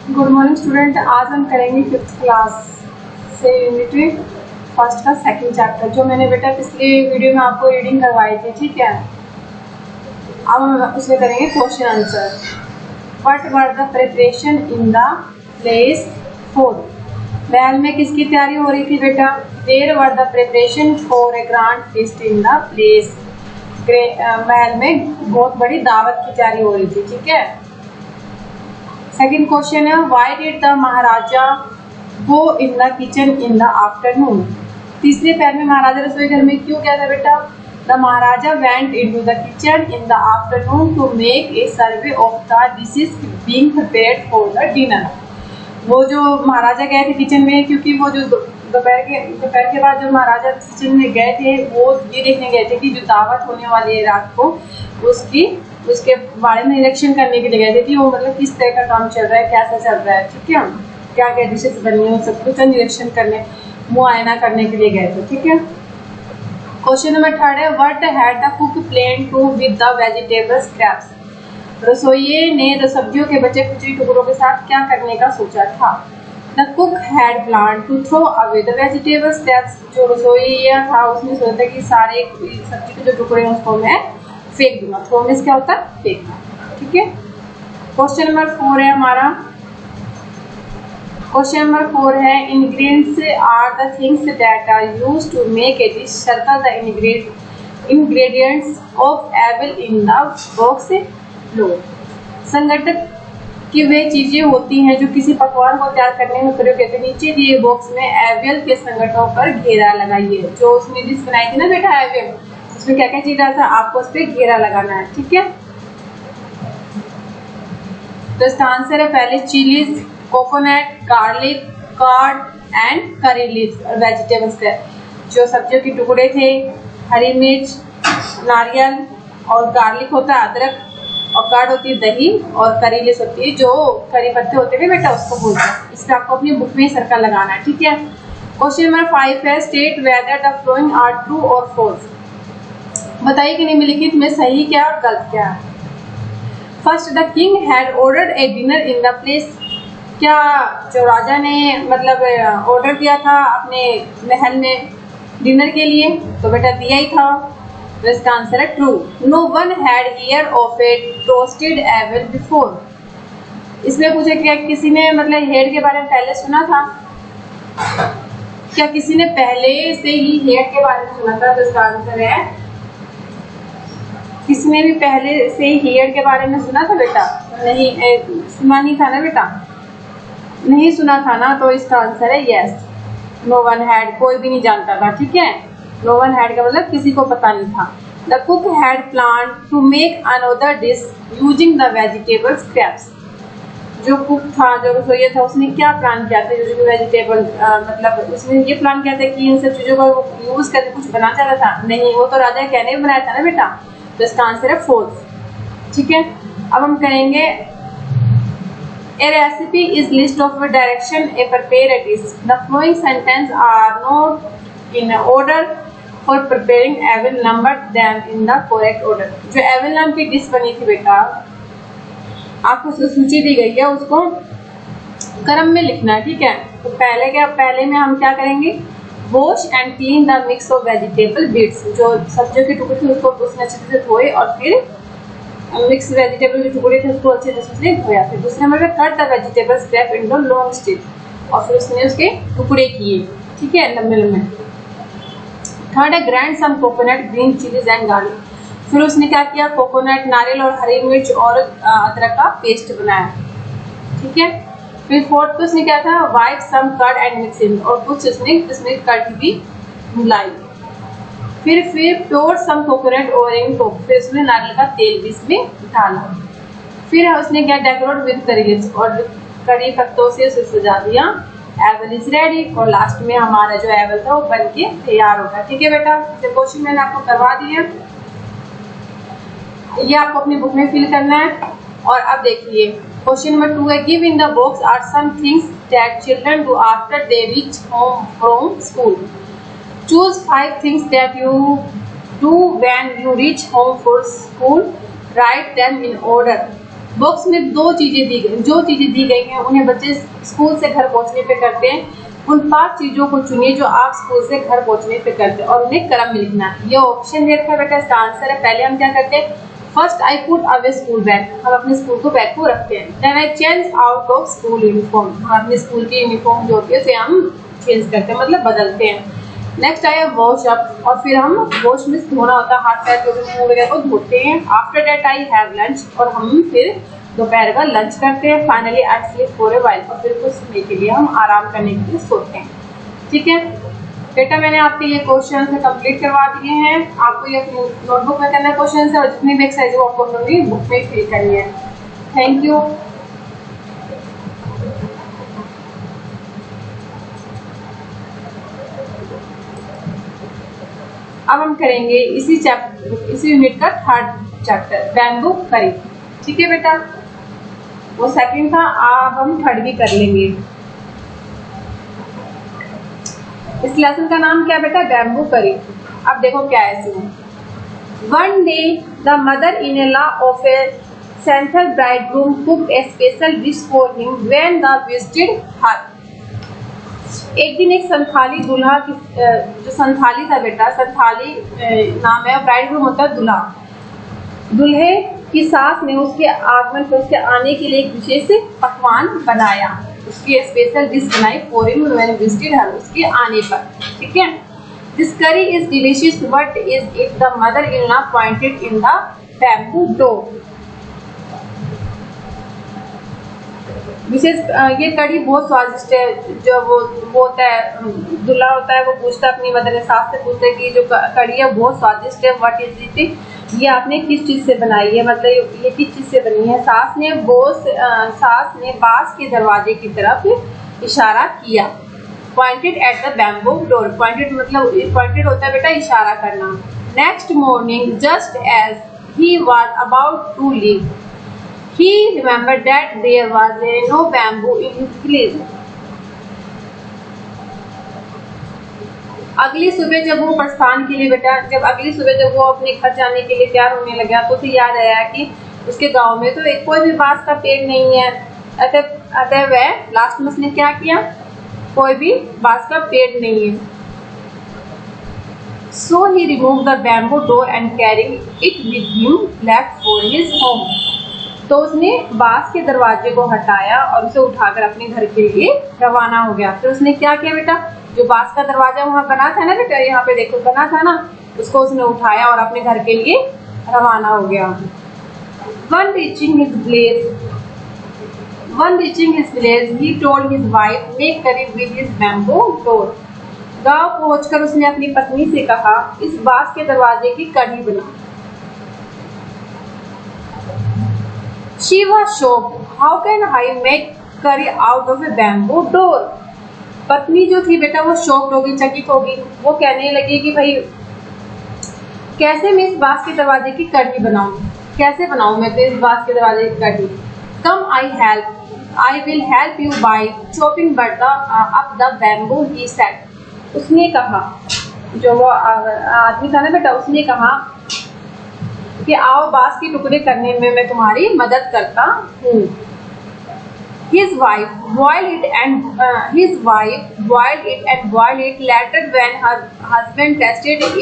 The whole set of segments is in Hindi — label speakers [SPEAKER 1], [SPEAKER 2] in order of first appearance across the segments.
[SPEAKER 1] Good morning student. आज हम करेंगे 5th क्लास से यूनिट फर्स्ट का सेकंड चैप्टर, जो मैंने बेटा पिछले वीडियो में आपको रीडिंग करवाई थी। ठीक है, अब हम उसमें करेंगे question answer. What were the preparation in the place for. महल में किसकी तैयारी हो रही थी बेटा? There were the preparation for a grand feast in the place. महल में बहुत बड़ी दावत की तैयारी हो रही थी। ठीक है। सेकंड क्वेश्चन है, why did the Maharaja go in the kitchen in the afternoon. तीसरे पैर में महाराजा रसोई घर में क्यों गया था बेटा? The maharaja went into the kitchen in the afternoon to make a survey of the dishes being prepared for the dinner. वो जो महाराजा गए थे किचन में, क्योंकि वो जो दोपहर के बाद जो महाराजा किचन में गए थे, वो ये देखने गए थे कि जो दावत होने वाली है रात को, उसके बारे में निरीक्षण करने के लिए गए थे कि वो मतलब किस तरह का काम चल रहा है, कैसा चल रहा है। ठीक है, क्या क्या डिशेस बनी है, सब कुछ निरीक्षण करने, मुआयना करने के लिए गए थे। ठीक है। क्वेश्चन नंबर 3 है, what had the cook plan to with the vegetable scraps. रसोइये ने तो सब्जियों के बचे कुचे टुकड़ों के साथ क्या करने का सोचा था? The cook had plan to throw away the vegetable scraps. जो रसोइया था उसने सोचा कि सारे सब्जी के जो टुकड़े हैं उसको मैं फेंक दूंगा। थ्रो मीन्स क्या होता है? फेंकना। ठीक है। क्वेश्चन नंबर 4 है हमारा। क्वेश्चन नंबर 4 है, ingredients are the things that are used to make a dish. Circle the ingredients of avial in the box लो। संगठक की वे चीजें होती हैं जो किसी पकवान को तैयार करने में प्रयोग करते हैं। नीचे दिए बॉक्स में एवियल के संगठनों पर घेरा लगाइए। जो उसने डिश बनाई थी ना बेटा एवियल, उसमें क्या क्या चीज रहा था, आपको उस पर घेरा लगाना है। ठीक है। तो इसका आंसर है पहले chillies, coconut, garlic, curd and curry leaves और वेजिटेबल्स थे। जो सब्जियों के टुकड़े थे, हरी मिर्च, नारियल और गार्लिक होता है अदरक, और कर्ड होती है दही, और करी लीव्स होती है जो करी पत्ते होते हैं बेटा, उसको बोलते हैं। इस पे आपको अपनी बुक में सर्कल लगाना है। ठीक है। क्वेश्चन नंबर 5 है, state whether the following are true और फॉल्स। बताइए कि निम्नलिखित में सही क्या और गलत क्या है। First, the king had ordered A dinner in the place. क्या जो राजा ने मतलब ऑर्डर दिया था अपने महल में डिनर के लिए? तो बेटा दिया ही था। तो इसका आंसर है true. No one had hear of a toasted avial before. इसमें पूछे क्या किसी ने मतलब हेड के बारे में पहले सुना था? क्या किसी ने पहले से ही हेड के बारे में सुना था? तो इसका आंसर है किसने भी पहले से ही हेयर के बारे में सुना था बेटा? नहीं, सुना नहीं था ना बेटा, नहीं सुना था ना। तो इसका आंसर है यस, नो वन हैड, कोई भी नहीं जानता था। ठीक है। नो वन हैड का मतलब किसी को पता नहीं था। The cook had plan to make another dish using the vegetable scraps. जो कुक था, जो रसोइया था, उसने क्या प्लान किया था? जो वेजिटेबल मतलब उसने ये प्लान किया था कि इन सब चीजों का यूज करके कुछ बना चाहता था? नहीं, वो तो राजा कहने में बनाया था ना बेटा। तो इसका आंसर है फोर्थ। ठीक है। अब हम करेंगे a recipe is list of direction a prepare a dish. The flowing sentence are not in order for preparing avial number them in the correct order. जो एवल नाम की डिश बनी थी बेटा, आपको सूची दी गई है, उसको क्रम में लिखना है। ठीक है। तो पहले में हम क्या करेंगे? Wash and clean the mix of vegetable bits. जो सब्जियों के टुकड़े थे उसको उसने अच्छे से धोए, और फिर मिक्स वेजिटेबल के टुकड़े थे उसको अच्छे से धोया। फिर दूसरे नंबर पे cut the vegetable scrap into long strip, और फिर उसने उसके टुकड़े किए। ठीक है, लंबे लंबे। थर्ड है, grind some coconut, green chillies and garlic. फिर उसने क्या किया? कोकोनट, नारियल और हरी मिर्च और अदरक का पेस्ट बनाया। ठीक है। फिर फोर्थ पे उसने क्या था? Whip some curd and mixing, और कुछ उसने इसमें कर्ड भी मिलाई। फिर प्योर सम कोकोनट ऑयल को, फिर उसने नारियल का तेल भी इसमें डाला। फिर उसने क्या? डेकोरेट विद करी लीव्स, और कड़ी पत्तों से उसे सजा दिया। एवल इज रेडी, और लास्ट में हमारा जो एवल था वो बन के तैयार होगा। ठीक है बेटा, ये क्वेश्चन मैंने आपको करवा दिया, ये आपको अपनी बुक में फिल करना है। और अब देखिए क्वेश्चन नंबर 2 है, give in the box are some things that children do after they reach home from school. Choose 5 things that you do when you reach home from school, write them in order. Books में दो चीजें दी गई, जो चीजें दी गई हैं उन्हें बच्चे स्कूल से घर पहुंचने पे करते हैं। उन 5 चीजों को चुनिए जो आप स्कूल से घर पहुंचने पे करते हैं और उन्हें क्रम में लिखना है। ये ऑप्शन दे रखा है बेटा, इसका आंसर है। पहले हम क्या करते हैं, first I put away school bag, हम अपने स्कूल को बैग को रखते हैं। Then I change out of school uniform, हम अपने स्कूल की यूनिफॉर्म जो होती है उसे हम चेंज करते हैं, मतलब बदलते हैं। नेक्स्ट आया वॉश अप, और फिर हम वॉश में धोना होता है, हाथ पैर जो भी मुंह वगैरह को धोते हैं। After that I have lunch, और हम फिर दोपहर का लंच करते हैं। Finally I sleep for a while, और फिर कुछ समय के लिए हम आराम करने के लिए सोते हैं। ठीक है बेटा, मैंने आपके ये क्वेश्चन कंप्लीट करवा दिए हैं। आपको ये अपनी नोटबुक में करना है क्वेश्चन है, और जितनी भी एक्सरसाइज वो आपको अपनी बुक में फिल करनी है। Thank you. अब हम करेंगे इसी यूनिट का थर्ड चैप्टर, बैम्बू करी। ठीक है बेटा, वो सेकंड था, अब हम थर्ड भी कर लेंगे। इस लेसन का नाम क्या बेटा, बैम्बू करी। अब देखो क्या है इसमें। One day the mother in law of a Santhal bridegroom cooked a special dish for him when the visited her. एक दिन एक संथाली दूल्हा की, जो संथाली था बेटा, संथाली नाम है, ब्राइडग्रूम होता है दूल्हा, दूल्हे की सास ने उसके आगमन पर, उसके आने के लिए एक विशेष पकवान बनाया, उसकी स्पेशल डिश बनाई for him when visited her, उसके आने पर। ठीक है, this curry is delicious but is it the mother in law pointed in the bamboo door. विशेष ये कड़ी बहुत स्वादिष्ट है। जो वो होता है, दूल्हा होता है, वो पूछता है अपनी मदर, सास से पूछता है कि जो कड़ी है बहुत स्वादिष्ट है, व्हाट इज इट, ये आपने किस चीज से बनाई है, मतलब ये किस चीज से बनी है। सास ने बांस के दरवाजे की तरफ इशारा किया। Pointed at the bamboo door, pointed मतलब पॉइंटेड होता है बेटा इशारा करना। Next morning just as he was about to leave he remembered that there was no bamboo in his village. अगली सुबह जब वो प्रस्थान के लिए बेटा, जब वो अपने घर जाने के लिए तैयार होने लगा तो उसे याद आया कि उसके गांव में तो कोई भी बांस का पेड़ नहीं है। अतः वह लास्ट में उसने क्या किया, कोई भी बांस का पेड़ नहीं है। So he removed the bamboo door and carrying it with him left for his home. तो उसने बांस के दरवाजे को हटाया और उसे उठाकर अपने घर के लिए रवाना हो गया। फिर उसने क्या किया बेटा, जो बांस का दरवाजा वहां बना था ना बेटा, यहाँ पे देखो बना था ना, उसको उसने उठाया और अपने घर के लिए रवाना हो गया। One reaching his village, he told his wife, make curry with his bamboo door. गांव पहुंचकर उसने अपनी पत्नी से कहा, इस बांस के दरवाजे की कढ़ी बना। She was shocked. How can I make curry out of a bamboo door? पत्नी जो थी बेटा वो शॉक्ड होगी, चकित होगी। वो कहने लगी कि भाई कैसे मैं इस बांस के दरवाजे की कढ़ी बनाऊं, कैसे बनाऊं मैं तो इस बांस के दरवाजे की कढ़ी। Come I will help you by chopping up the bamboo, he said. उसने कहा, जो वो आदमी था ना बेटा, उसने कहा कि आओ बांस के टुकड़े करने में मैं तुम्हारी मदद करता हूँ। His wife boiled it and boiled it. Later, when her husband tasted it,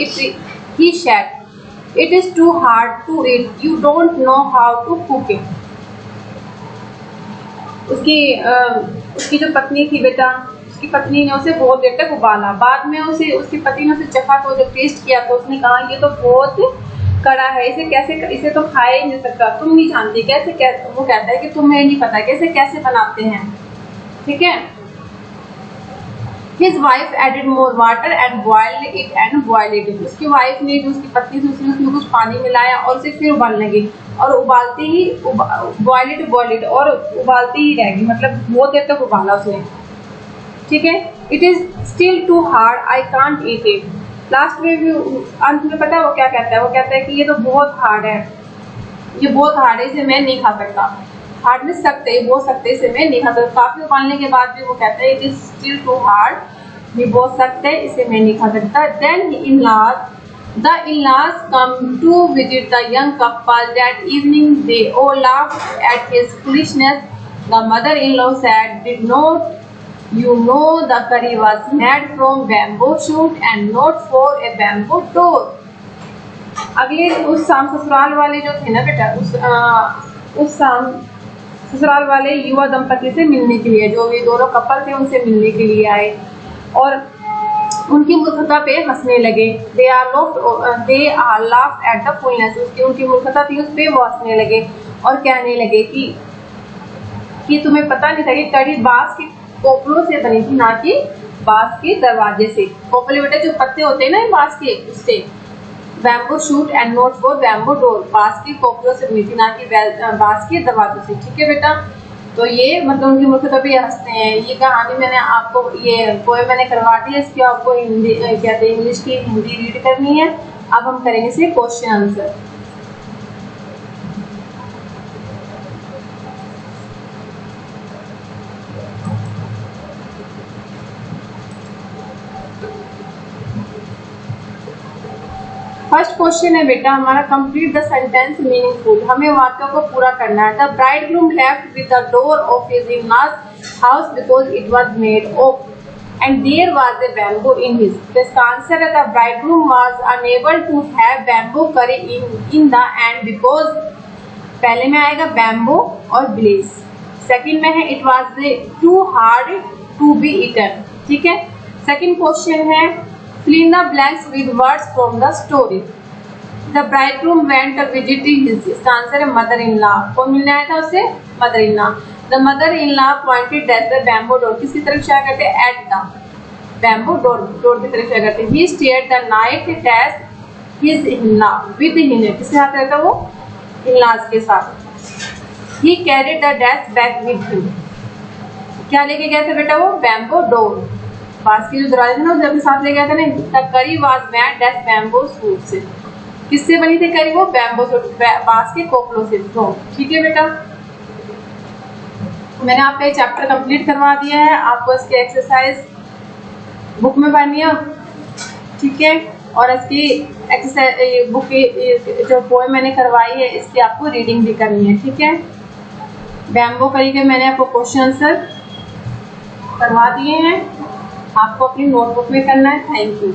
[SPEAKER 1] he said, "It is too hard to eat. You don't know how to cook it." उसकी जो पत्नी थी बेटा, उसकी पत्नी ने उसे बहुत देर तक उबाला। बाद में उसकी पति ने उसे चखा तो जब टेस्ट किया तो उसने कहा ये तो बहुत कड़ा है, इसे तो खाया ही नहीं सकता, तुम नहीं जानती कैसे। वो कहता है कि तुम्हें नहीं पता कैसे बनाते हैं। ठीक है। His wife added more water and boiled it. उसकी वाइफ ने, जो उसकी पत्नी थी, उसमें कुछ पानी मिलाया और उसे फिर उबालने लगी और उबालते ही boil it और उबालते ही रहेगी, मतलब बहुत देर तक उबाला उसने। ठीक है। It is still too hard, I can't eat it. Last में भी अंत में पता है वो क्या कहता है, वो कहता है कि ये तो बहुत हार्ड है, इसे मैं नहीं खा सकता। हार्डनेस सकते इसे मैं नहीं खा सकता। काफी उबालने के बाद भी वो कहता है it is still too hard, ये बहुत सख्त है, इसे मैं नहीं खा सकता। Then The in-laws come to visit the young couple that evening. They all laughed at his foolishness. The mother-in-law said, "Did not you know the curry was made from bamboo shoot and not for a bamboo door?" अगले उस शाम ससुराल वाले जो थे ना बेटा, उस शाम ससुराल वाले युवा दंपति से मिलने के लिए, जो भी दोनों कपल थे उनसे मिलने के लिए आए और उनकी मूर्खता पे हंसने लगे। They are laughed at the foolness, उनकी मूर्खता थी उस पे वो हंसने लगे और कहने लगे कि तुम्हें पता नहीं था कि कड़ी बांस के कोपलों से बनी थी, ना कि बांस के दरवाजे से। कोपले बेटे जो पत्ते होते हैं ना बांस के, उससे। Bamboo shoot and note for bamboo door, बांस के कोपलों से बनी थी, ना कि बांस के दरवाजों से। ठीक है बेटा, तो ये मतलब उनकी मूर्खता पे हंसते हैं। ये कहानी मैंने आपको, ये पोएम मैंने करवा दी है, इसकी आपको हिंदी कहते हैं इंग्लिश की हिंदी रीड करनी है। अब हम करेंगे इसे क्वेश्चन आंसर। फर्स्ट क्वेश्चन है बेटा हमारा, कंप्लीट द सेंटेंस मीनिंगफुल, हमें वाक्यों को पूरा करना है। The bridegroom left with the door of his in-laws house because it was made of and there was a bamboo in his. तो इसका आंसर है the bridegroom was unable to have bamboo curry in the end because, पहले में आएगा बैम्बू और ब्लेज, सेकंड में है it was too hard to be eaten. ठीक है, सेकंड क्वेश्चन है fill in the blanks with words from the story. The bridegroom went to visit his, इसका आंसर है mother-in-law, कौन मिलने आया था उससे? mother-in-law. The mother-in-law pointed at the bamboo door, किसकी तरफ इशारा करते हैं? at the bamboo door, door की तरफ इशारा करते हैं। He stayed the night at his in-law with him, किसके साथ रहता वो? in-laws के साथ। He carried the desk bag with him, क्या लेके गया था बेटा वो? bamboo door, बांस की जो दरवाजे थे ना उसे अपने साथ ले गया था ना। द करी was made that bamboo shoot से, किससे बनी थी करी? वो बैम्बू शूट, बांस के कोपलों से। तो ठीक है बेटा, मैंने आपका ये चैप्टर कंप्लीट करवा दिया है, आपको इसकी एक्सरसाइज बुक में पढ़नी है। ठीक है, और इसकी एक्सरसाइज बुक की जो पोएम मैंने करवाई है इसकी आपको रीडिंग भी करनी है। ठीक है, बैम्बू करी के मैंने आपको क्वेश्चन आंसर करवा दिए हैं, आपको अपनी नोटबुक में करना है। Thank you.